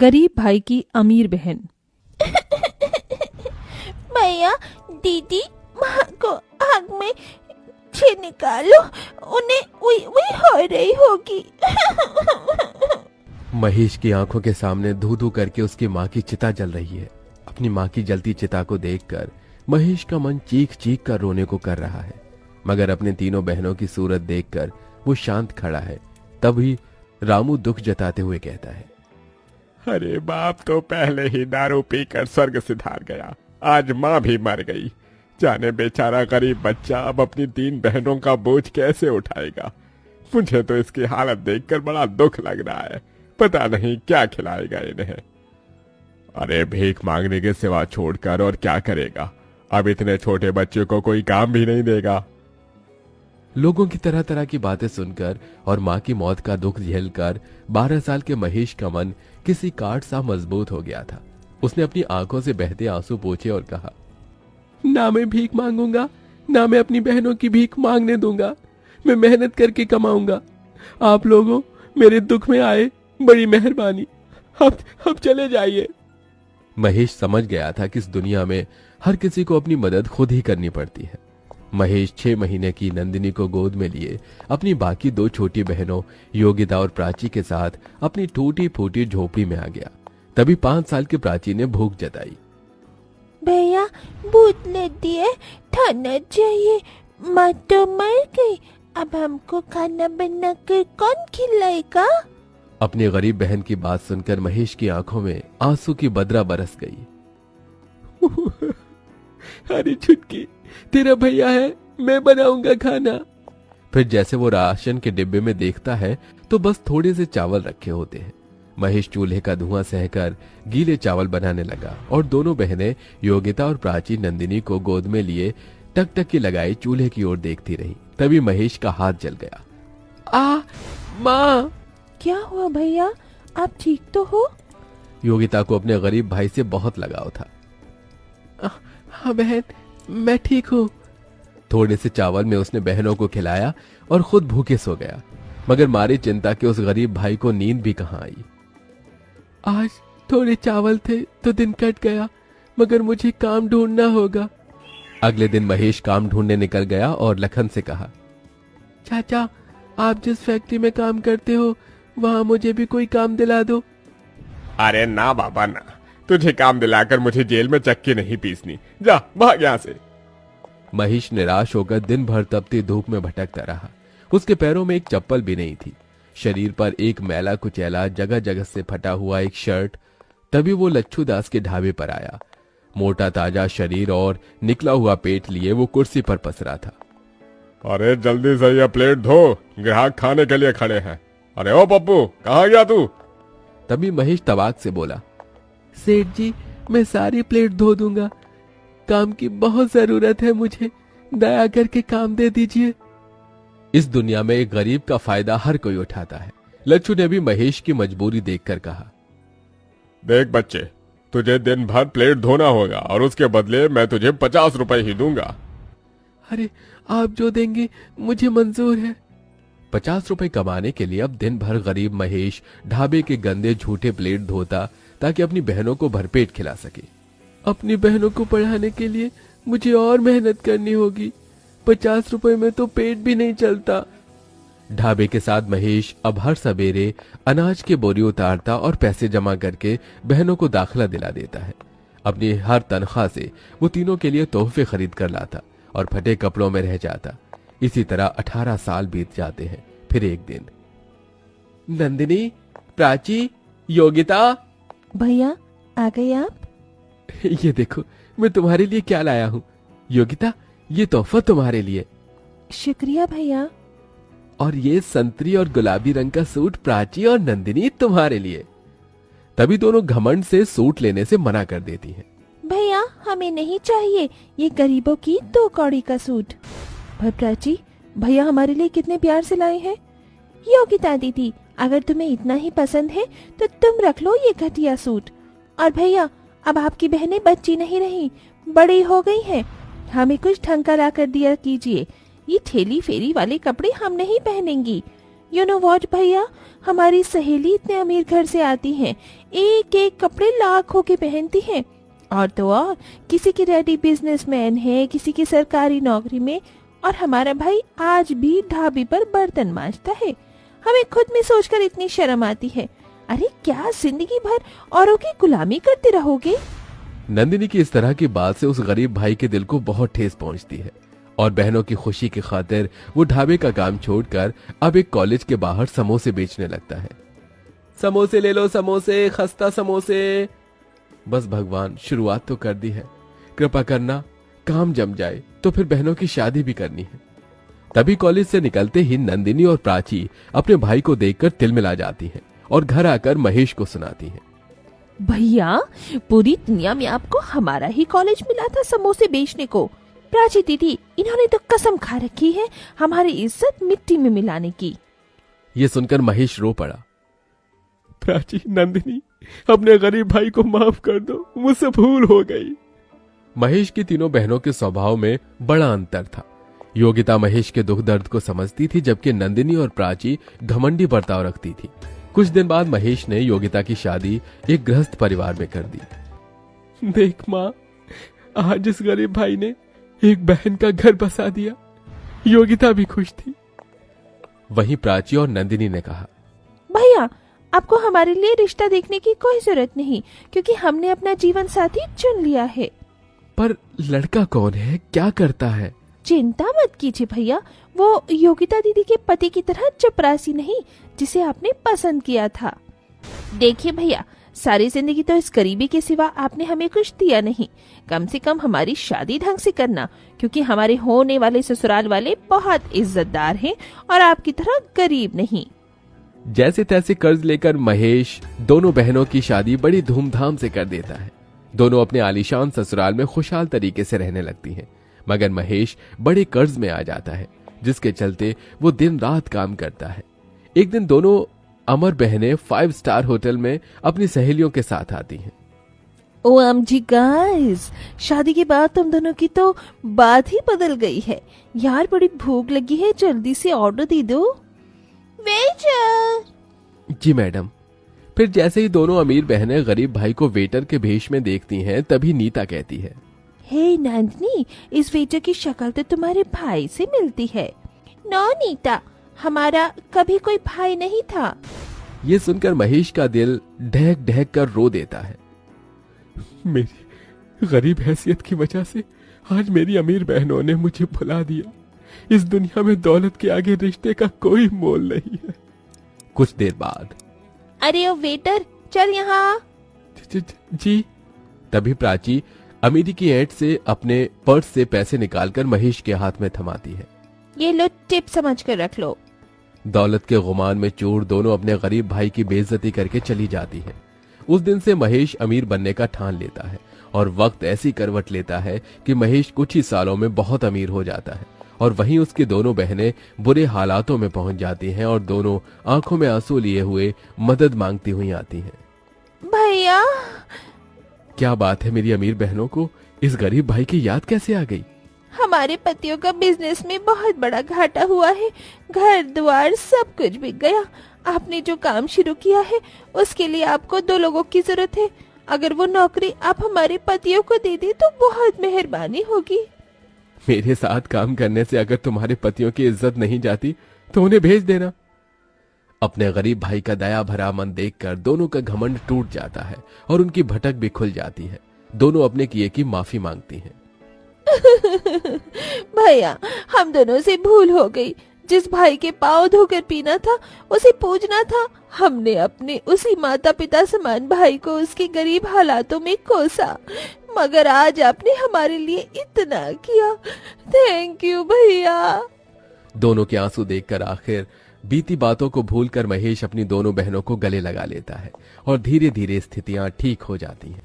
गरीब भाई की अमीर बहन। भैया दीदी माँ को आग में से निकालो, उन्हें उई उई हो रही होगी। महेश की आंखों के सामने धू धू करके उसकी माँ की चिता जल रही है। अपनी माँ की जलती चिता को देखकर महेश का मन चीख चीख कर रोने को कर रहा है, मगर अपने तीनों बहनों की सूरत देखकर वो शांत खड़ा है। तभी रामू दुख जताते हुए कहता है, अरे बाप तो पहले ही दारू पीकर स्वर्ग सिधार गया, आज माँ भी मर गई। जाने बेचारा गरीब बच्चा अब अपनी 3 बहनों का बोझ कैसे उठाएगा। मुझे तो इसकी हालत देखकर बड़ा दुख लग रहा है, पता नहीं क्या खिलाएगा इन्हें। अरे भीख मांगने के सिवा छोड़कर और क्या करेगा, अब इतने छोटे बच्चे को कोई काम भी नहीं देगा। लोगों की तरह तरह की बातें सुनकर और माँ की मौत का दुख झेलकर 12 साल के महेश का मन किसी काठ सा मजबूत हो गया था। उसने अपनी आंखों से बहते आंसू पोंछे और कहा, ना मैं भीख मांगूंगा, ना मैं अपनी बहनों की भीख मांगने दूंगा। मैं मेहनत करके कमाऊंगा। आप लोगों मेरे दुख में आए, बड़ी मेहरबानी। अब चले जाइए। महेश समझ गया था कि इस दुनिया में हर किसी को अपनी मदद खुद ही करनी पड़ती है। महेश 6 महीने की नंदिनी को गोद में लिए अपनी बाकी 2 छोटी बहनों योगिता और प्राची के साथ अपनी टूटी फूटी झोपड़ी में आ गया। तभी 5 साल की प्राची ने भूख जताई। भैया भूत लेती है, खाना चाहिए, माँ तो मर गई, अब हमको खाना बनाकर कौन खिलाएगा। अपनी गरीब बहन की बात सुनकर महेश की आंखों में आंसू की बदरा बरस गई। अरे छुटकी, तेरा भैया है, मैं बनाऊंगा खाना। फिर जैसे वो राशन के डिब्बे में देखता है तो बस थोड़े से चावल रखे होते हैं। महेश चूल्हे का धुआं सहकर गीले चावल बनाने लगा और दोनों बहनें योगिता और प्राची नंदिनी को गोद में लिए टकटकी लगाई चूल्हे की ओर देखती रही। तभी महेश का हाथ जल गया। माँ! क्या हुआ भैया, आप ठीक तो हो? योगिता को अपने गरीब भाई से बहुत लगाव था। हाँ बहन, मैं ठीक हूँ। थोड़े से चावल में उसने बहनों को खिलाया और खुद भूखे सो गया, मगर मारी चिंता के उस गरीब भाई को नींद भी कहाँ आई। आज थोड़े चावल थे तो दिन कट गया, मगर मुझे काम ढूंढना होगा। अगले दिन महेश काम ढूंढने निकल गया और लखन से कहा, चाचा, आप जिस फैक्ट्री में काम करते हो वहां मुझे भी कोई काम दिला दो। अरे ना बाबा ना, तुझे काम दिलाकर मुझे जेल में चक्की नहीं पीसनी, जा भाग यहाँ से। महेश निराश होकर दिन भर तपती धूप में भटकता रहा। उसके पैरों में एक चप्पल भी नहीं थी, शरीर पर एक मैला कुचैला जगह जगह से फटा हुआ एक शर्ट। तभी वो लच्छू दास के ढाबे पर आया। मोटा ताजा शरीर और निकला हुआ पेट लिए वो कुर्सी पर पसरा था। अरे जल्दी से ये प्लेट धो, ग्राहक खाने के लिए खड़े हैं। अरे ओ पप्पू, कहाँ गया तू? तभी महेश तवाक से बोला, सेठ जी, मैं सारी प्लेट धो दूंगा, काम की बहुत जरूरत है मुझे, दया करके काम दे दीजिए। इस दुनिया में एक गरीब का फायदा हर कोई उठाता है। लच्छू ने भी महेश की मजबूरी देखकर कहा, देख बच्चे, तुझे दिन भर प्लेट धोना होगा और उसके बदले मैं तुझे 50 रुपए ही दूंगा। अरे आप जो देंगे मुझे मंजूर है। 50 रुपए कमाने के लिए अब दिन भर गरीब महेश ढाबे के गंदे झूठे प्लेट धोता ताकि अपनी बहनों को भरपेट खिला सके। अपनी बहनों को पढ़ाने के लिए मुझे और मेहनत करनी होगी, 50 रुपए में तो पेट भी नहीं चलता। ढाबे के साथ महेश अब हर सवेरे अनाज की बोरी उतारता और पैसे जमा करके बहनों को दाखिला दिला देता है। अपनी हर तनख्वाह से वो तीनों के लिए तोहफे खरीद कर लाता और फटे कपड़ों में रह जाता। इसी तरह 18 साल बीत जाते हैं। फिर एक दिन, नंदिनी, प्राची, योगिता। भैया आ गए आप? ये देखो मैं तुम्हारे लिए क्या लाया हूँ। योगिता, ये तोहफा तुम्हारे लिए। शुक्रिया भैया। और ये संतरी और गुलाबी रंग का सूट प्राची और नंदिनी तुम्हारे लिए। तभी दोनों घमंड से सूट लेने से मना कर देती हैं। भैया हमें नहीं चाहिए ये गरीबों की 2 कौड़ी का सूट। पर प्राची, भैया हमारे लिए कितने प्यार से लाए हैं। योगिता दीदी, अगर तुम्हें इतना ही पसंद है तो तुम रख लो ये घटिया सूट। और भैया, अब आपकी बहनें बच्ची नहीं रही, बड़ी हो गई हैं, हमें कुछ ढंग का ला कर दिया कीजिए। ये ठेली फेरी वाले कपड़े हम नहीं पहनेंगी। यू नो व्हाट भैया, हमारी सहेली इतने अमीर घर से आती हैं, एक एक कपड़े लाखों के पहनती हैं, और तो और किसी की डैडी बिजनेसमैन है, किसी की सरकारी नौकरी में, और हमारा भाई आज भी ढाबे पर बर्तन मांजता है। हमें खुद में सोचकर इतनी शर्म आती है। अरे क्या जिंदगी भर औरों की गुलामी करते रहोगे? नंदिनी की इस तरह की बात से उस गरीब भाई के दिल को बहुत ठेस पहुंचती है और बहनों की खुशी की खातिर वो ढाबे का काम छोड़कर अब एक कॉलेज के बाहर समोसे बेचने लगता है। समोसे ले लो समोसे, खस्ता समोसे। बस भगवान, शुरुआत तो कर दी है, कृपा करना काम जम जाए तो फिर बहनों की शादी भी करनी है। तभी कॉलेज से निकलते ही नंदिनी और प्राची अपने भाई को देखकर तिलमिला जाती हैं और घर आकर महेश को सुनाती हैं। भैया, पूरी दुनिया में आपको हमारा ही कॉलेज मिला था समोसे बेचने को। प्राची दीदी, इन्होंने तो कसम खा रखी है हमारी इज्जत मिट्टी में मिलाने की। ये सुनकर महेश रो पड़ा। प्राची, नंदिनी, अपने गरीब भाई को माफ कर दो, मुझसे भूल हो गई। महेश की तीनों बहनों के स्वभाव में बड़ा अंतर था। योगिता महेश के दुख दर्द को समझती थी, जबकि नंदिनी और प्राची घमंडी बर्ताव रखती थी। कुछ दिन बाद महेश ने योगिता की शादी एक गृहस्थ परिवार में कर दी। देख माँ, आज इस गरीब भाई ने एक बहन का घर बसा दिया। योगिता भी खुश थी। वहीं प्राची और नंदिनी ने कहा, भैया, आपको हमारे लिए रिश्ता देखने की कोई जरूरत नहीं, क्योंकि हमने अपना जीवन साथी चुन लिया है। पर लड़का कौन है, क्या करता है? चिंता मत कीजिए भैया, वो योगिता दीदी के पति की तरह चपरासी नहीं जिसे आपने पसंद किया था। देखिए भैया, सारी जिंदगी तो इस गरीबी के सिवा आपने हमें कुछ दिया नहीं। कम से कम हमारी शादी ढंग से करना, क्योंकि हमारे होने वाले ससुराल वाले बहुत इज्जतदार हैं और आपकी तरह गरीब नहीं। जैसे तैसे कर्ज लेकर महेश दोनों बहनों की शादी बड़ी धूमधाम से कर देता है। दोनों अपने आलीशान ससुराल में खुशहाल तरीके से रहने लगती हैं, मगर महेश बड़े कर्ज में आ जाता है, जिसके चलते वो दिन रात काम करता है। एक दिन दोनों अमर बहनें 5 स्टार होटल में अपनी सहेलियों के साथ आती हैं। OMG गाइस, शादी के बाद तुम दोनों की तो बात ही बदल गई है। यार, बड़ी भूख लगी है, जल्दी से ऑर्डर दे दो। वेटर। जी मैडम। फिर जैसे ही दोनों अमीर बहनें गरीब भाई को वेटर के भेष में देखती हैं, तभी नीता कहती है, हे नंदिनी, इस वेटर की शक्ल तो तुम्हारे भाई से मिलती है। नो नीता, हमारा कभी कोई भाई नहीं था। ये सुनकर महेश का दिल ढहक ढहक कर रो देता है। मेरी गरीब हैसियत की वजह से आज मेरी अमीर बहनों ने मुझे भुला दिया। इस दुनिया में दौलत के आगे रिश्ते का कोई मोल नहीं है। कुछ देर बाद, अरे ओ वेटर, चल यहाँ। जी। तभी प्राची अमीरी की ऐंठ से अपने पर्स से पैसे निकालकर महेश के हाथ में थमाती है। ये लो, टिप समझ कर रख लो। दौलत के गुमान में चूर दोनों अपने गरीब भाई की बेइज्जती करके चली जाती है। उस दिन से महेश अमीर बनने का ठान लेता है और वक्त ऐसी करवट लेता है कि महेश कुछ ही सालों में बहुत अमीर हो जाता है और वहीं उसकी दोनों बहनें बुरे हालातों में पहुंच जाती हैं और दोनों आंखों में आंसू लिए हुए मदद मांगती हुई आती हैं। भैया, क्या बात है, मेरी अमीर बहनों को इस गरीब भाई की याद कैसे आ गई? हमारे पतियों का बिजनेस में बहुत बड़ा घाटा हुआ है, घर द्वार सब कुछ बिक गया। आपने जो काम शुरू किया है उसके लिए आपको 2 लोगों की जरूरत है। अगर वो नौकरी आप हमारे पतियों को दे दे तो बहुत मेहरबानी होगी। मेरे साथ काम करने से अगर तुम्हारे पतियों की इज्जत नहीं जाती तो उन्हें भेज देना। अपने गरीब भाई का दया भरा मन देखकर दोनों का घमंड टूट जाता है और उनकी भटक भी खुल जाती है। दोनों अपने किए की माफी मांगती हैं। भैया, हम दोनों से भूल हो गई। जिस भाई के पाँव धोकर पीना था उसे पूजना था। हमने अपने उसी माता पिता समान भाई को उसके गरीब हालातों में कोसा, मगर आज आपने हमारे लिए इतना किया। थैंक यू भैया। दोनों के आंसू देखकर आखिर बीती बातों को भूलकर महेश अपनी दोनों बहनों को गले लगा लेता है और धीरे धीरे स्थितियां ठीक हो जाती हैं।